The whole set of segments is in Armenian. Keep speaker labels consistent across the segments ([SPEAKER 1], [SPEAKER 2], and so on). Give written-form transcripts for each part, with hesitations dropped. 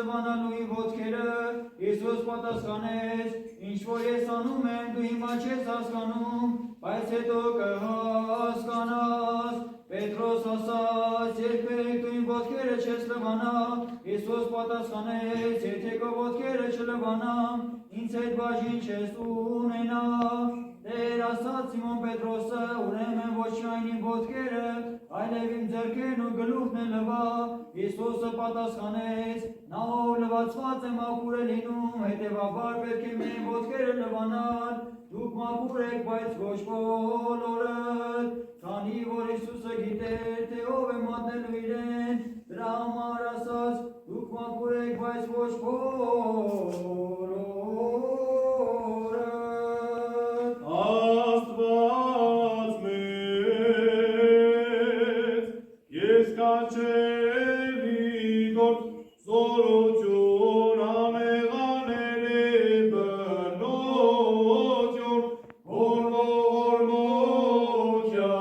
[SPEAKER 1] լվանալու իմ ոտքերը, Հիսուս պատասխանեց, ինչ որ ես անում եմ, դու հիմա չես հասկանում, բայց հետո կհասկանաս։ Պետրոս ասաց, երբեք դու իմ ոտքերը չես լվանա, Հիսուս պատասխանեց, եթե քո ոտքերը չլվանամ, ինձ հետ բաժին չես ունենա։ Տեր ասաց Սիմոն Պետրոսը, ուրեմն ոչ միայն իմ ոտքերը, այլև իմ ձեռքերն ու գլուխն է լվա։ Հիսուսը պատասխանեց, նա ով լվացված է մաքուր է լինում, հետևաբար պետք է միայն ոտքերը լվանալ։ Դուք մաքուր եք, բայց ոչ բոլորդ, քանի որ Հիսուսը գիտեր, թե ով է մատնելու իրեն, դրա համար ասաց, դուք մաքուր եք, բայց ոչ բոլորդ։
[SPEAKER 2] Աստված մեծ, ես կանչելի գործ զորություն ամեղաների բնություն, հորմոքյա։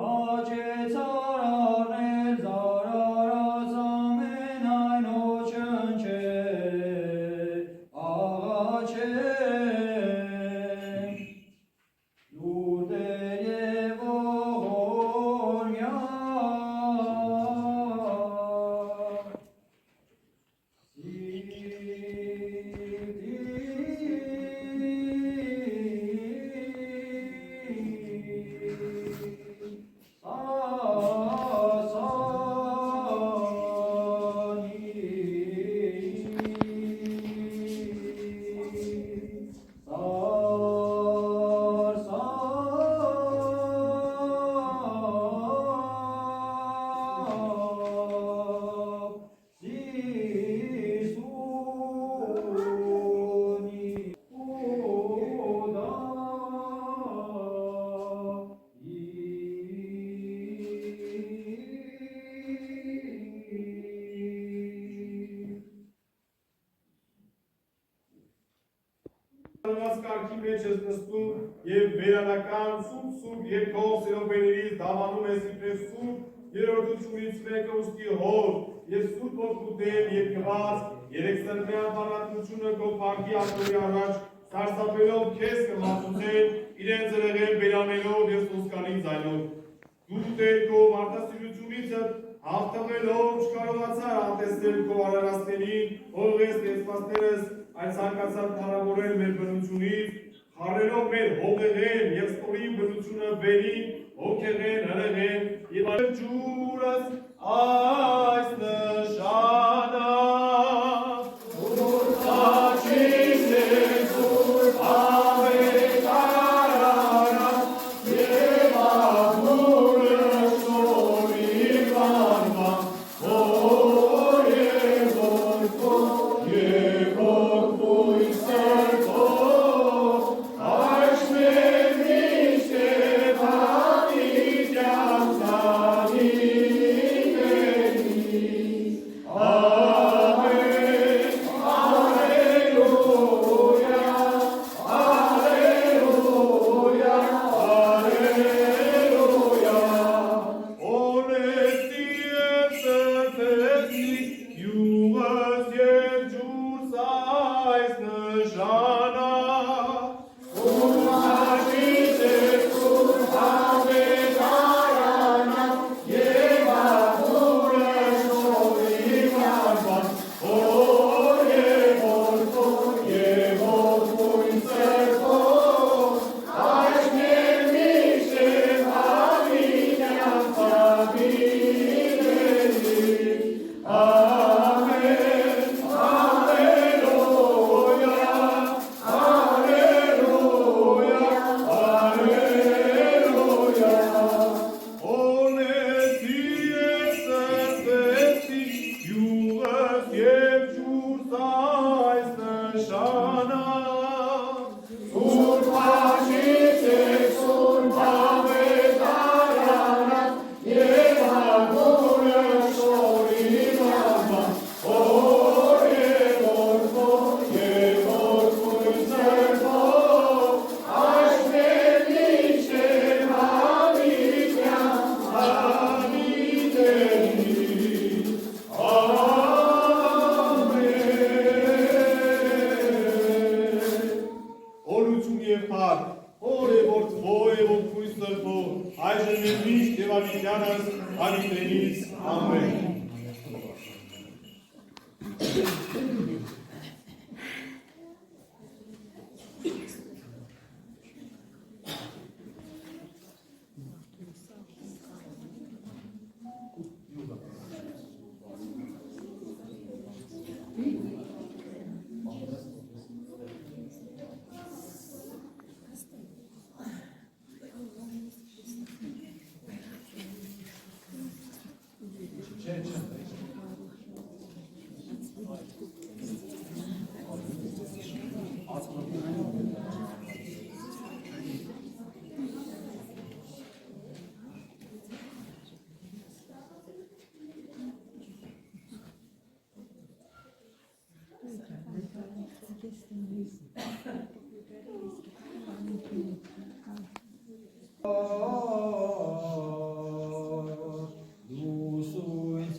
[SPEAKER 1] Հաճեցար առնել զարարած ամեն այն ոչնչե, աղաչենք, լուրդեր և ողորմյա։
[SPEAKER 2] Կարգի մեջ ես նստում և վերանական սուրբ երկով սերոբեներից դավանում ես իբրև սուրբ երորդությունից մեկը ուստի հոր և սուրբ ոտքուտել և կված երեք սրբյան բանատությունը քո փառքի աթոռի առաջ սարսափելով քեզ կմատուցեն իրենց զրեղեն բերանելով և սոսկալի ձայնով դու Տեր քո մարդասիրությունիցդ հաղթվելով չկարողացար անտեսնել քո արարածներին ողես տեսվածներս այդ ցանկացած փառավորել մեր բնությունից, խառնելով մեր հողեղեն և ստորի բնությունը վերին, հոգեղեն, հրեղեն և այլ ջուրս այս նշանը ուրտաչիս եզուր ավետարարան և աղմուրը ստորի վանվան Thank you. Դարիքներից ամեն։
[SPEAKER 1] Դու սույն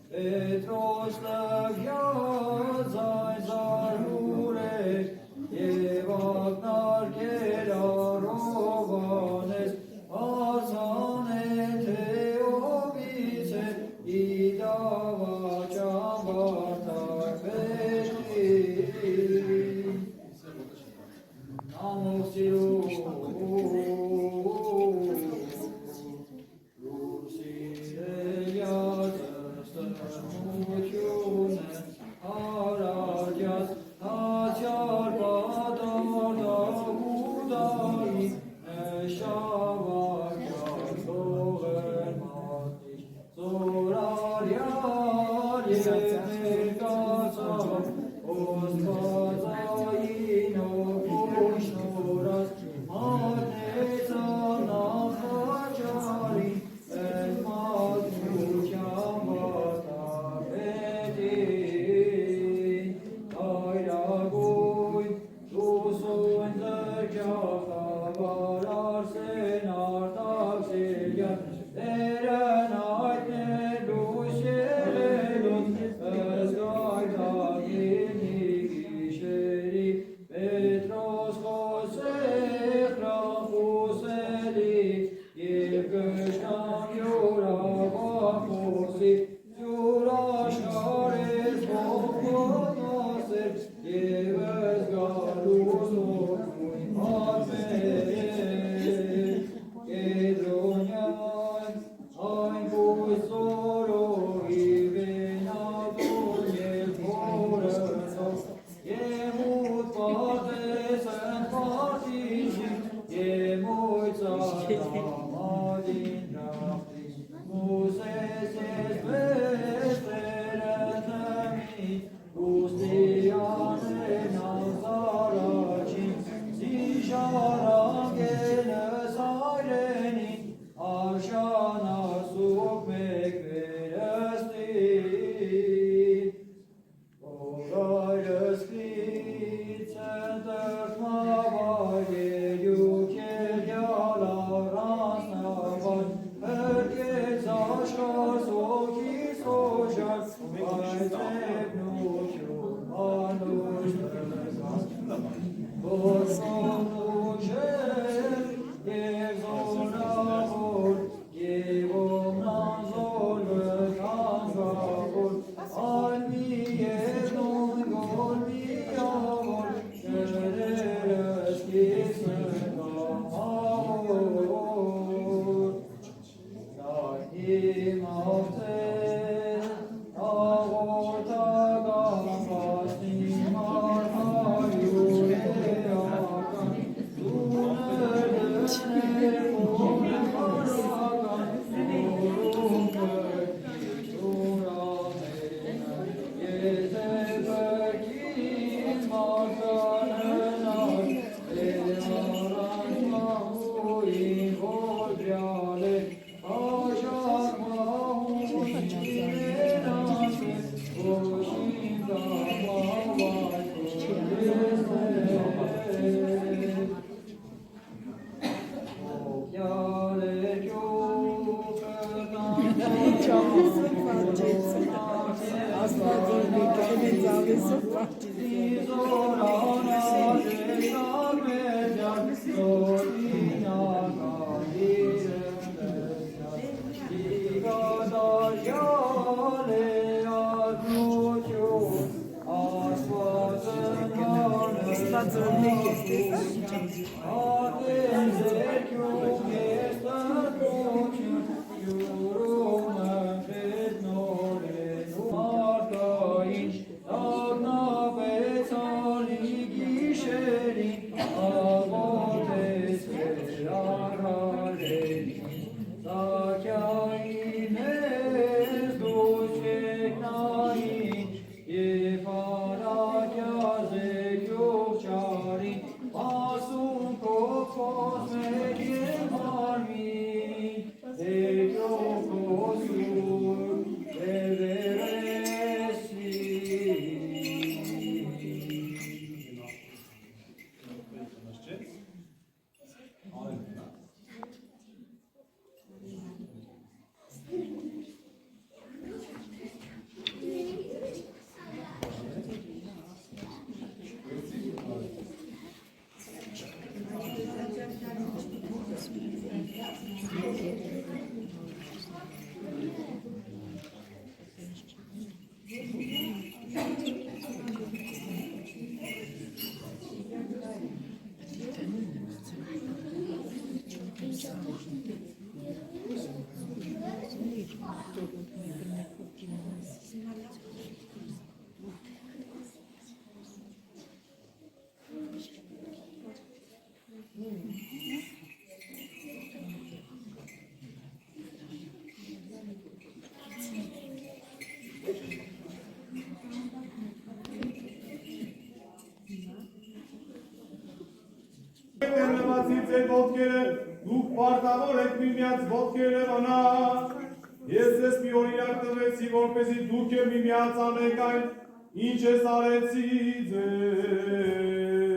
[SPEAKER 1] Petros lăvia zai zarure, Evagnar chera rovanes, Arzane teovice, Idava chambartar pești. Namusiru,
[SPEAKER 2] Տերնամացից է ոտքերը, դուք պարտավոր եք միմյանց ոտքերը անա։ Ես ես մի օրինակ տվեցի, որպեսզի դուք էլ միմյանց անեք այն, ինչ ես արեցի ձեզ։